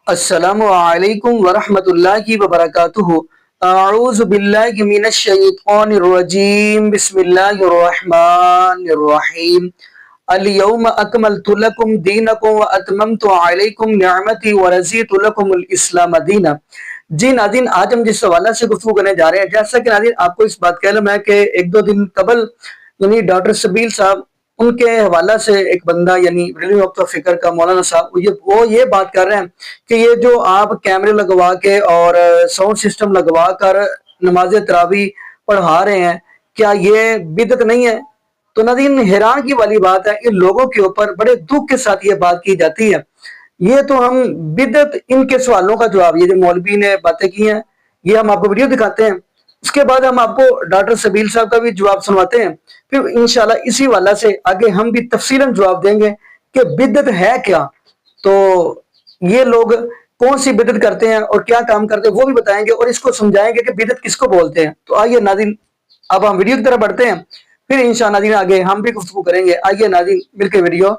السلام علیکم ورحمۃ اللہ وبرکاتہ۔ اعوذ باللہ من الشیطان الرجیم، بسم اللہ الرحمن الرحیم۔ الیوم اکملت لکم دینکم واتممت علیکم نعمتی ورضیت لکم الاسلام دینا۔ جی ناظرین، آج ہم جس حوالہ سے گفتگو کرنے جا رہے ہیں، جیسا کہ ناظرین آپ کو اس بات کا علم ہے کہ ایک دو دن قبل یعنی ڈاکٹر سبیل صاحب ان کے حوالہ سے ایک بندہ یعنی ریلیو آف دا فکر کا مولانا صاحب وہ یہ بات کر رہے ہیں کہ یہ جو آپ کیمرے لگوا کے اور ساؤنڈ سسٹم لگوا کر نماز تراویح پڑھا رہے ہیں، کیا یہ بدعت نہیں ہے؟ تو ناظرین، حیران کی والی بات ہے، ان لوگوں کے اوپر بڑے دکھ کے ساتھ یہ بات کی جاتی ہے۔ یہ تو ہم بدعت، ان کے سوالوں کا جواب، یہ جو مولوی نے باتیں کی ہیں، یہ ہم آپ کو ویڈیو دکھاتے ہیں، اس کے بعد ہم آپ کو ڈاکٹر سبیل صاحب کا بھی جواب سنواتے ہیں، پھر انشاءاللہ اسی والا سے آگے ہم بھی تفصیلاً جواب دیں گے کہ بدعت ہے کیا، تو یہ لوگ کون سی بدعت کرتے ہیں اور کیا کام کرتے ہیں وہ بھی بتائیں گے، اور اس کو سمجھائیں گے کہ بدعت کس کو بولتے ہیں۔ تو آئیے ناظرین، اب ہم ویڈیو کی طرف بڑھتے ہیں، پھر انشاءاللہ ناظرین آگے ہم بھی گفتگو کریں گے۔ آئیے ناظرین مل کے ویڈیو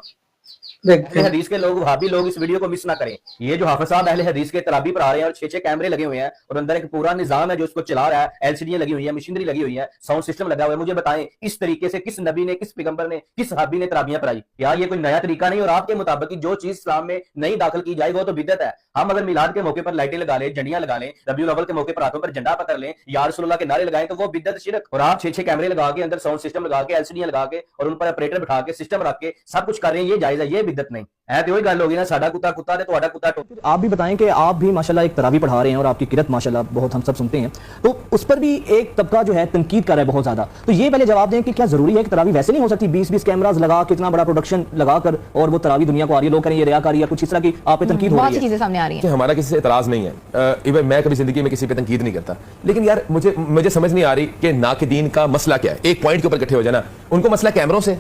دیکھتے اہل ہیں۔ حدیث کے لوگ، وہابی لوگ اس ویڈیو کو مس نہ کریں۔ یہ جو حافظ صاحب اہل حدیث کے ترابی پڑھا رہے ہیں اور 6 کیمرے لگے ہوئے ہیں اور اندر ایک پورا نظام ہے جو اس کو چلا رہا ہے، ایل سی ڈی لگی ہوئی ہیں، مشینری لگی ہوئی ہے، ساؤنڈ سسٹم لگا ہوا ہے، مجھے بتائیں اس طریقے سے کس نبی نے، کس پیغمبر نے، کس صحابی نے ترابیاں پڑھائی؟ یار یہ کوئی نیا طریقہ نہیں، اور آپ کے مطابق جو چیز اسلام میں نہیں داخل کی جائے وہ تو بدعت ہے۔ ہم اگر میلاد کے موقع پر لائٹیں لگا لیں، جھنڈیاں لگا لیں، ربیع الاول کے موقع پر ہاتھوں پر جھنڈا پکڑ لیں، یا رسول اللہ کے نعرے لگائیں تو وہ بدعت شرک۔ اور آپ 6 کیمرے لگا کے اندر ساؤنڈ سسٹم لگا کے، ایل سی ڈیاں لگا کے اور ان پر آپریٹر بٹھا کے سسٹم رکھ کے سب کچھ کر رہے ہیں، یہ جائز ہے، یہ بدعت نہیں ہے۔ تو وہی گل ہوگی نا، ساڈا کتا کتا تے تہاڈا کتا ٹوٹ۔ آپ بھی بتائیں کہ آپ بھی ماشاءاللہ ایک تراویح پڑھا رہے ہیں اور آپ کی قرات ماشاءاللہ بہت ہم سب سنتے ہیں، تو اس پر بھی ایک طبقہ جو ہے تنقید کر رہا ہے بہت زیادہ، تو یہ پہلے جواب دیں کہ کیا ضروری ہے کہ تراویح ویسے نہیں ہو سکتی 20 کیمراز لگا کے اتنا بڑا پروڈکشن لگا کر اور وہ تراویح دنیا کو آ رہی ہے، لوگ کریں یہ ریاکاری یا کچھ اس طرح کی آپ پہ تنقید ہو بہت رہی سی ہے؟ چیزیں سامنے آ رہی ہیں۔ ہمارا کسی سے اعتراض نہیں ہے، ایون میں کبھی زندگی میں کسی پہ تنقید نہیں کرتا، لیکن یار مجھے سمجھ نہیں آ رہی کہ ناقدین کا مسئلہ کیا ہے۔ ایک پوائنٹ کے اوپر اکٹھے ہو جانا، ان کو مسئلہ کیمروں سے،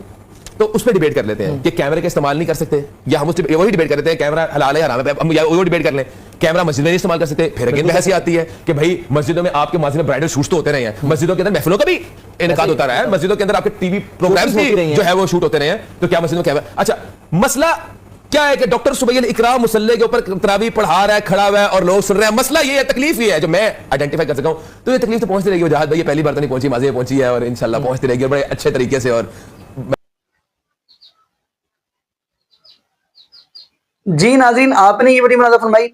تو اس پہ ڈیبیٹ کر لیتے ہیں کہ کیمرے کا استعمال نہیں کر سکتے، یا ہم وہی ڈیبیٹ کر لیتے ہیں کیمرہ حلال ہے حرام ہے، ہم وہ ڈیبیٹ کر لیں کیمرہ مسجد میں نہیں استعمال کر سکتے، پھر اگین بحث یہ آتی ہے کہ بھائی مسجدوں میں آپ کے مؤذن برائڈل شوٹس تو ہوتے رہے ہیں، مسجدوں کے اندر محفلوں کا بھی انعقاد ہوتا رہا ہے، مسجدوں کے اندر آپ کے ٹی وی پروگرامز بھی جو ہے وہ شوٹ ہوتے رہے ہیں، تو کیا مسجد میں کیمرہ؟ اچھا مسئلہ کیا ہے کہ ڈاکٹر سبیل اکرام مصلی کے اوپر تراویح پڑھا رہا ہے، کھڑا ہوا ہے اور لوگ سن رہے ہیں، مسئلہ یہ ہے، تکلیف یہ ہے جو میں آئیڈینٹیفائی کر سکا ہوں، تو یہ تکلیف تو پہنچتی رہے گی، وجاہت بھائی یہ پہلی بار تو نہیں پہنچی، ماضی میں پہنچی ہے اور انشاءاللہ پہنچتی رہے گی بڑے اچھے طریقے سے۔ اور جی ناظرین، آپ نے یہ بڑی مناظر فرمائی،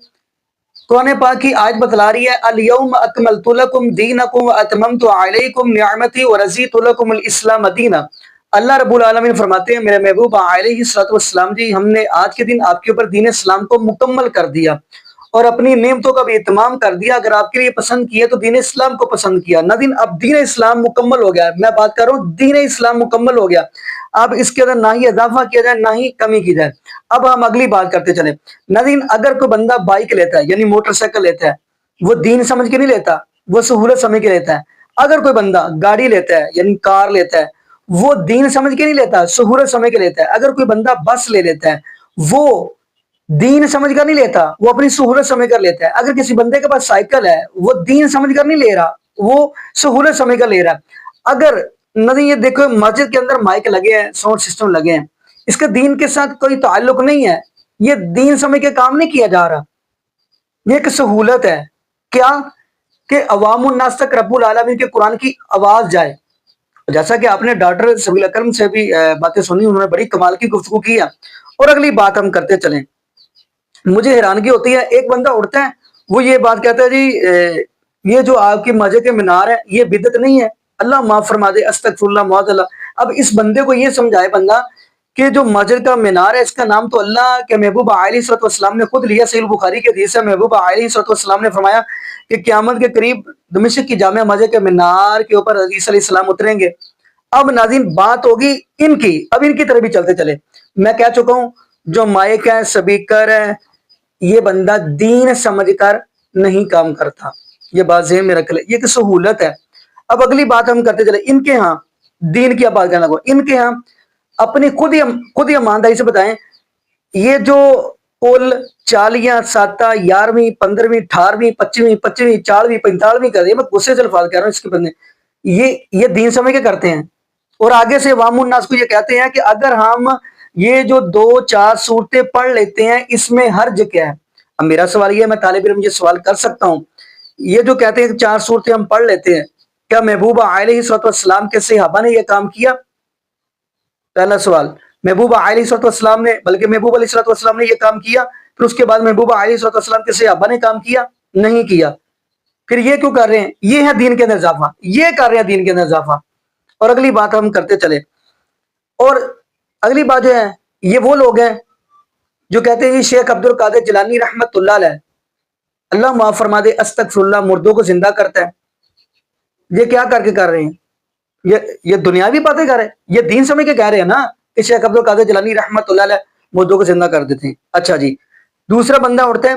قرآن پاک کی آیت بتلا رہی ہے الیوم اکملت لکم دینکم واتممت علیکم نعمتی ورضیت لکم الاسلام دینا۔ اللہ رب العالمین فرماتے ہیں میرے محبوب علیہ الصلوۃ والسلام جی، ہم نے آج کے دن آپ کے اوپر دین اسلام کو مکمل کر دیا اور اپنی نعمتوں کا بھی اتمام کر دیا۔ اگر آپ کے لیے پسند کیا تو دین اسلام کو پسند کیا۔ ناظرین، اب دین اسلام مکمل ہو گیا ہے، میں بات کر رہا ہوں دین اسلام مکمل ہو گیا، اب اس کے اندر نہ ہی اضافہ کیا جائے نہ ہی کمی کی جائے۔ اب ہم اگلی بات کرتے چلیں۔ ناظرین، اگر کوئی بندہ بائک لیتا ہے یعنی موٹر سائیکل لیتا ہے، وہ دین سمجھ کے نہیں لیتا، وہ سہولت سمجھ کے لیتا ہے۔ اگر کوئی بندہ گاڑی لیتا ہے یعنی کار لیتا ہے، وہ دین سمجھ کے نہیں لیتا، سہولت سمجھ کے لیتا ہے۔ اگر کوئی بندہ بس لے لیتا ہے، وہ دین سمجھ کر نہیں لیتا، وہ اپنی سہولت سمجھ کر لیتا ہے۔ اگر کسی بندے کے پاس سائیکل ہے، وہ دین سمجھ کر نہیں لے رہا، وہ سہولت سمجھ کر لے رہا ہے۔ اگر نہیں، یہ دیکھو مسجد کے اندر مائک لگے ہیں، ساؤنڈ سسٹم لگے ہیں، اس کے دین کے ساتھ کوئی تعلق نہیں ہے، یہ دین سمجھ کے کام نہیں کیا جا رہا، یہ ایک سہولت ہے۔ کیا کہ عوام الناس تک رب العالمین کے قرآن کی آواز جائے۔ جیسا کہ آپ نے ڈاکٹر سبیل اکرم سے بھی باتیں سنی، انہوں نے بڑی کمال کی گفتگو کی ہے۔ اور اگلی بات ہم کرتے چلیں، مجھے حیرانگی ہوتی ہے، ایک بندہ اٹھتا ہے، وہ یہ بات کہتا ہے جی یہ جو آپ کی مسجد کے مینار ہے یہ بدعت نہیں ہے، اللہ معاف فرما دے، استغفر اللہ معاذ اللہ۔ اب اس بندے کو یہ سمجھائے بندہ کہ جو مسجد کا مینار ہے اس کا نام تو اللہ کے محبوب علیہ الصلوۃ والسلام نے خود لیا۔ صحیح البخاری کے حدیث ہے، محبوب علیہ الصلوۃ والسلام نے فرمایا کہ قیامت کے قریب دمشق کی جامع مسجد کے مینار کے اوپر عیسیٰ علیہ السلام اتریں گے۔ اب ناظرین بات ہوگی ان کی، اب ان کی طرف بھی چلتے چلے۔ میں کہہ چکا ہوں جو مائک ہے، سپیکر ہے، یہ بندہ دین سمجھ کر نہیں کام کرتا، یہ بات ذہن میں رکھ لے، یہ ایک سہولت ہے۔ اب اگلی بات ہم کرتے چلے، ان کے ہاں دین کی بات کرنا کو، ان کے ہاں اپنی خود ہی ایمانداری سے بتائیں، یہ جو کل 40 7 11ویں 15ویں 18ویں 25ویں 40ویں 45ویں کر دیا، میں غصے سے الفاظ کہہ رہا ہوں، اس کے بندے یہ دین سمجھ کے کرتے ہیں، اور آگے سے عوام الناس کو یہ کہتے ہیں کہ اگر ہم یہ جو 2 4 صورتیں پڑھ لیتے ہیں اس میں حرج کیا ہے۔ اب میرا سوال یہ ہے, میں طالب علم یہ سوال کر سکتا ہوں, یہ جو کہتے ہیں کہ 4 صورتیں ہم پڑھ لیتے ہیں, کیا محبوبہ علیہ الصلوۃ والسلام کے صحابہ نے یہ کام کیا؟ پہلا سوال, محبوبہ علیہ الصلوۃ والسلام نے, بلکہ محبوب علیہ الصلوۃ والسلام نے یہ کام کیا, پھر اس کے بعد محبوبہ علیہ الصلوۃ والسلام کے صحابہ نے کام کیا؟ نہیں کیا. پھر یہ کیوں کر رہے ہیں؟ یہ ہے دین کے اندر اضافہ, یہ کر رہے ہیں دین کے اندر اضافہ. اور اگلی بات ہم کرتے چلے, اور اگلی بات جو ہے, یہ وہ لوگ ہیں جو کہتے ہیں شیخ عبد القادر جیلانی رحمت اللہ علیہ, اللہ معاف فرما دے, استغفر اللہ, مردوں کو زندہ کرتا ہے. یہ کیا کر کے کر رہے ہیں؟ یہ دنیاوی باتیں کر رہے ہیں, یہ دین سمجھ کے کہہ رہے ہیں نا کہ شیخ عبد القادر جیلانی رحمت اللہ علیہ مردوں کو زندہ کر دیتے ہیں. اچھا جی, دوسرا بندہ اٹھتا ہے,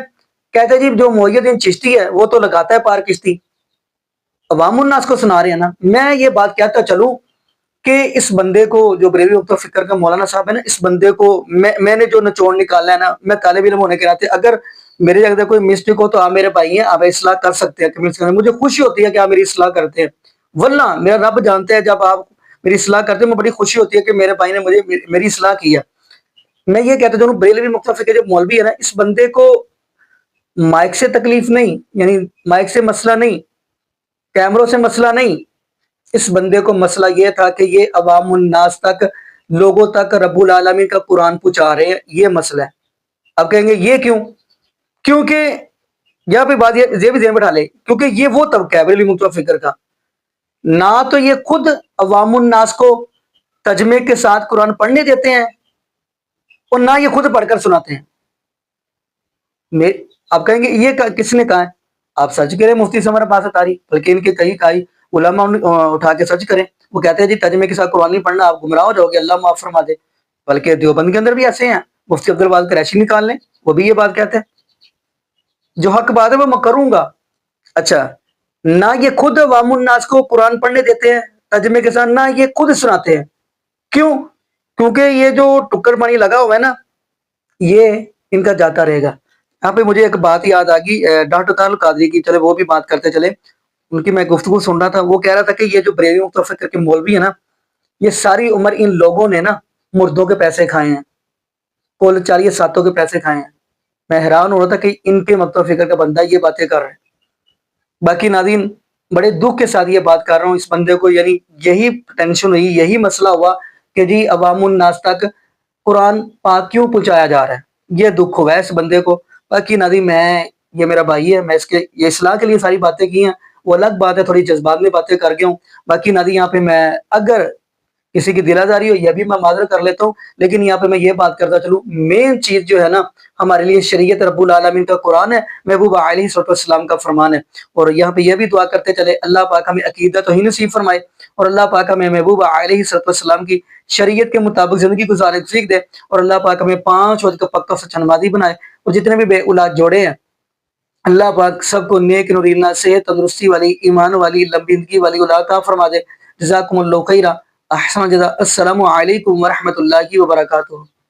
کہتے ہیں جی جو محی الدین چشتی ہے وہ تو لگاتا ہے پار کشتی, عوام الناس کو سنا رہے ہیں نا. میں یہ بات کہتا چلوں کہ اس بندے کو, جو بریلوی نقطہ فکر کا مولانا صاحب ہے نا, اس بندے کو میں نے جو نچوڑ نکالا ہے نا, میں طالب علم ہونے کے ناطے اگر میرے جگہ کوئی مسٹیک ہو تو آپ میرے بھائی ہیں, آپ اصلاح کر سکتے ہیں. مجھے خوشی ہوتی ہے کہ آپ میری اصلاح کرتے ہیں, ورنہ میرا رب جانتے ہیں جب آپ میری اصلاح کرتے ہیں مجھے بڑی خوشی ہوتی ہے کہ میرے بھائی نے مجھے میری اصلاح کی ہے. میں یہ کہتا ہوں بریلوی نقطہ فکر جو مولوی ہے نا, اس بندے کو مائک سے تکلیف نہیں, یعنی مائک سے مسئلہ نہیں, کیمروں سے مسئلہ نہیں, اس بندے کو مسئلہ یہ تھا کہ یہ عوام الناس تک, لوگوں تک رب العالمین کا قرآن پہنچا رہے ہیں, یہ مسئلہ ہے. اب کہیں گے یہ کیوں؟ کیونکہ یہاں پہ بات یہ بھی ذہن بٹھا لے, کیونکہ یہ وہ طبقہ ہے بریلوی نقطہ فکر کا, نہ تو یہ خود عوام الناس کو ترجمے کے ساتھ قرآن پڑھنے دیتے ہیں اور نہ یہ خود پڑھ کر سناتے ہیں. آپ کہیں گے یہ کس نے کہا ہے؟ آپ سرچ کریں مفتی سے ہمارے پاس تاریخ, بلکہ ان کے کئی علماء اٹھا کے سرچ کریں, وہ کہتے ہیں جی ترجمے کے ساتھ قرآن نہیں پڑھنا, آپ گمراہ ہو جاؤ گے, اللہ معاف فرما دے. بلکہ دیوبند کے اندر بھی ایسے ہیں, مفتی عبد الباسط قریشی نکال لیں, وہ بھی یہ بات کہتے ہیں. جو حق بات ہے وہ میں کروں گا. اچھا, نہ یہ خود عوام الناس کو قرآن پڑھنے دیتے ہیں ترجمے کے ساتھ, نہ یہ خود سناتے ہیں. کیوں؟ کیونکہ یہ جو ٹکر پانی لگا ہوا ہے نا, یہ ان کا جاتا رہے گا. یہاں پہ مجھے ایک بات یاد آ گئی ڈاکٹر طاہر القادری کی, چلے وہ بھی بات کرتے چلے. ان کی میں گفتگو سن رہا تھا, وہ کہہ رہا تھا کہ یہ جو بریلوی نقطہ فکر کے مولوی ہے نا, یہ ساری عمر ان لوگوں نے نا مردوں کے پیسے کھائے ہیں, کل 40 ساتوں کے پیسے کھائے ہیں. میں حیران ہو رہا تھا کہ ان کے نقطہ فکر کا بندہ یہ باتیں کر رہے ہیں. باقی ناظرین, بڑے دکھ کے ساتھ یہ بات کر رہا ہوں, اس بندے کو یعنی یہی ٹینشن ہوئی, یہی مسئلہ ہوا کہ جی عوام الناس تک قرآن پاک کیوں پہنچایا جا رہا ہے, یہ دکھ ہوا ہے اس بندے کو. باقی ناظرین, میں یہ میرا بھائی ہے, میں اس کے یہ اصلاح کے لیے ساری باتیں کی ہیں, وہ الگ بات ہے, تھوڑی جذبات میں باتیں کر گیا ہوں. باقی ناظرین, یہاں پہ میں اگر کسی کی دل آزاری ہو یہ بھی میں معذرت کر لیتا ہوں, لیکن یہاں پہ میں یہ بات کرتا چلوں, مین چیز جو ہے نا ہمارے لیے شریعت رب العالمین کا قرآن ہے, محبوب علیہ الصلوۃ والسلام کا فرمان ہے. اور یہاں پہ یہ بھی دعا کرتے چلے اللہ پاک ہمیں عقیدت توحید نصیب فرمائے, اور اللہ پاک ہمیں محبوب علیہ الصلوۃ والسلام کی شریعت کے مطابق زندگی گزارنے کو سیکھ دے, اور اللہ پاک ہمیں 5 وقت کا پکا سچا نمازی بنائے. اور جتنے بھی بے اولاد جوڑے ہیں اللہ پاک سب کو نیک نورینہ صحت تندرستی والی, ایمان والی, لمبی زندگی والی اولاد عطا فرما دے. جزاکم اللہ خیرا, احسن جزا. السلام علیکم ورحمۃ اللہ وبرکاتہ.